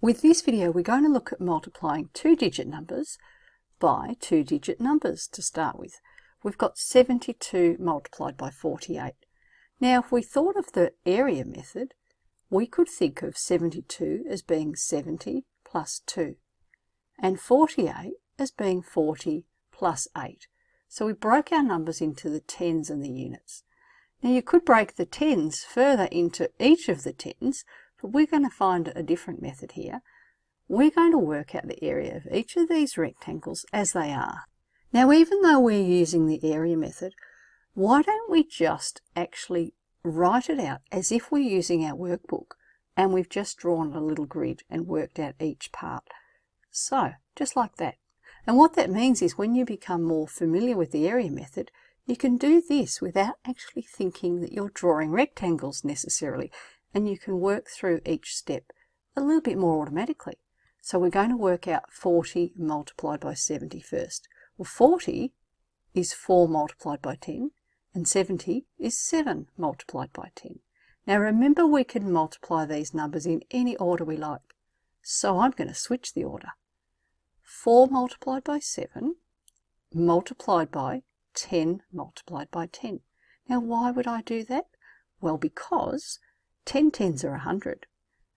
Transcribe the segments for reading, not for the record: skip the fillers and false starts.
With this video, we're going to look at multiplying two-digit numbers by two-digit numbers to start with. We've got 72 multiplied by 48. Now, if we thought of the area method, we could think of 72 as being 70 plus 2, and 48 as being 40 plus 8. So we broke our numbers into the tens and the units. Now, you could break the tens further into each of the tens, but we're going to find a different method here. We're going to work out the area of each of these rectangles as they are. Now, even though we're using the area method, why don't we just actually write it out as if we're using our workbook and we've just drawn a little grid and worked out each part. So, just like that. And what that means is when you become more familiar with the area method, you can do this without actually thinking that you're drawing rectangles necessarily, and you can work through each step a little bit more automatically. So we're going to work out 40 multiplied by 70 first. Well, 40 is 4 multiplied by 10, and 70 is 7 multiplied by 10. Now remember, we can multiply these numbers in any order we like. So I'm going to switch the order. 4 multiplied by 7 multiplied by 10 multiplied by 10. Now why would I do that? Well, because 10 tens are 100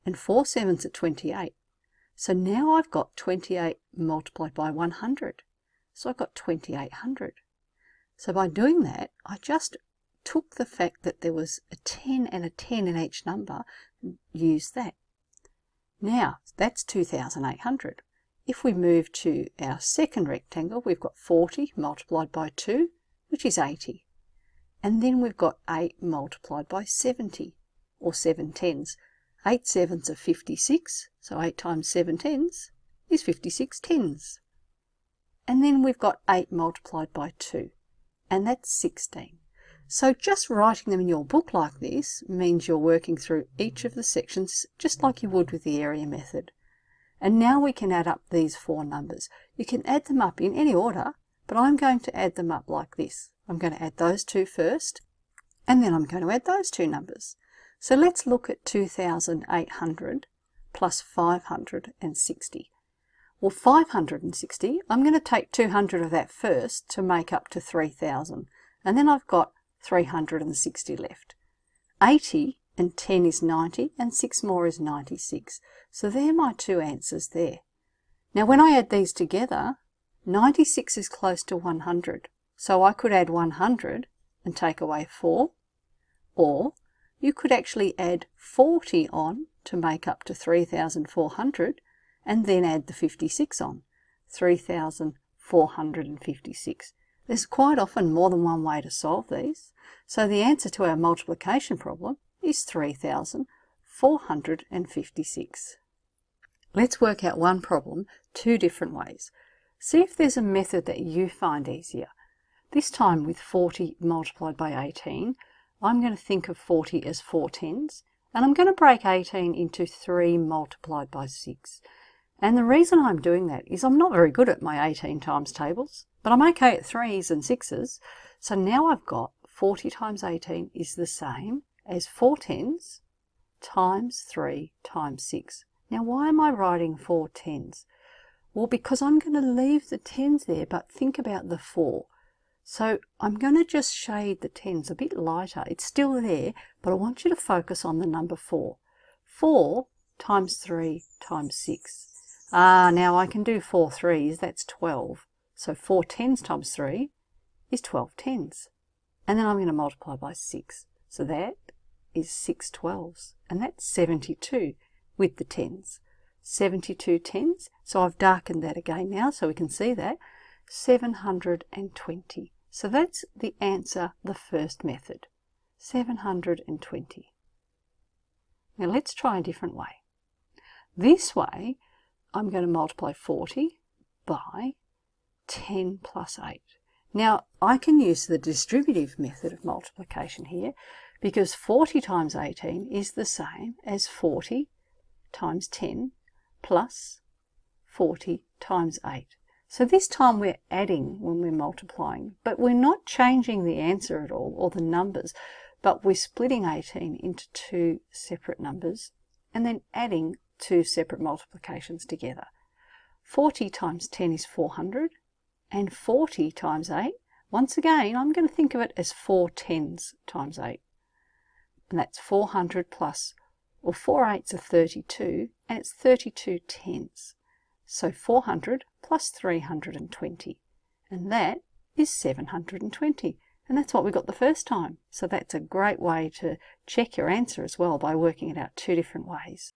and 4 sevens are 28. So now I've got 28 multiplied by 100. So I've got 2800. So by doing that, I just took the fact that there was a 10 and a 10 in each number and used that. Now that's 2800. If we move to our second rectangle, we've got 40 multiplied by 2, which is 80. And then we've got 8 multiplied by 70, or 7 tens. 8 sevens are 56, so 8 times 7 tens is 56 tens. And then we've got 8 multiplied by 2, and that's 16. So just writing them in your book like this means you're working through each of the sections just like you would with the area method. And now we can add up these four numbers. You can add them up in any order, but I'm going to add them up like this. I'm going to add those two first, and then I'm going to add those two numbers. So let's look at 2,800 plus 560. Well, 560, I'm going to take 200 of that first to make up to 3,000, and then I've got 360 left. 80 and 10 is 90, and 6 more is 96. So they're my two answers there. Now when I add these together, 96 is close to 100. So I could add 100 and take away 4, or you could actually add 40 on to make up to 3,400 and then add the 56 on, 3,456. There's quite often more than one way to solve these. So the answer to our multiplication problem is 3,456. Let's work out one problem two different ways. See if there's a method that you find easier. This time with 40 multiplied by 18, I'm going to think of 40 as 4 tens, and I'm going to break 18 into 3 multiplied by 6. And the reason I'm doing that is I'm not very good at my 18 times tables, but I'm okay at 3s and 6s. So now I've got 40 times 18 is the same as 4 tens times 3 times 6. Now why am I writing 4 tens? Well, because I'm going to leave the tens there, but think about the 4. So I'm going to just shade the tens a bit lighter. It's still there, but I want you to focus on the number 4. 4 times 3 times 6. Now I can do 4 3s, that's 12. So 4 tens times 3 is 12 tens. And then I'm going to multiply by 6. So that is 6 12s, and that's 72 with the tens. 72 tens, so I've darkened that again now so we can see that. 720. So that's the answer, the first method, 720. Now let's try a different way. This way, I'm going to multiply 40 by 10 plus 8. Now, I can use the distributive method of multiplication here because 40 times 18 is the same as 40 times 10 plus 40 times 8. So this time we're adding when we're multiplying, but we're not changing the answer at all, or the numbers, but we're splitting 18 into two separate numbers and then adding two separate multiplications together. 40 times 10 is 400, and 40 times 8, once again, I'm going to think of it as 4 tens times 8. And that's 400 plus, well, 4 eights are 32, and it's 32 tens. So 400 plus 320, and that is 720. And that's what we got the first time. So that's a great way to check your answer as well by working it out two different ways.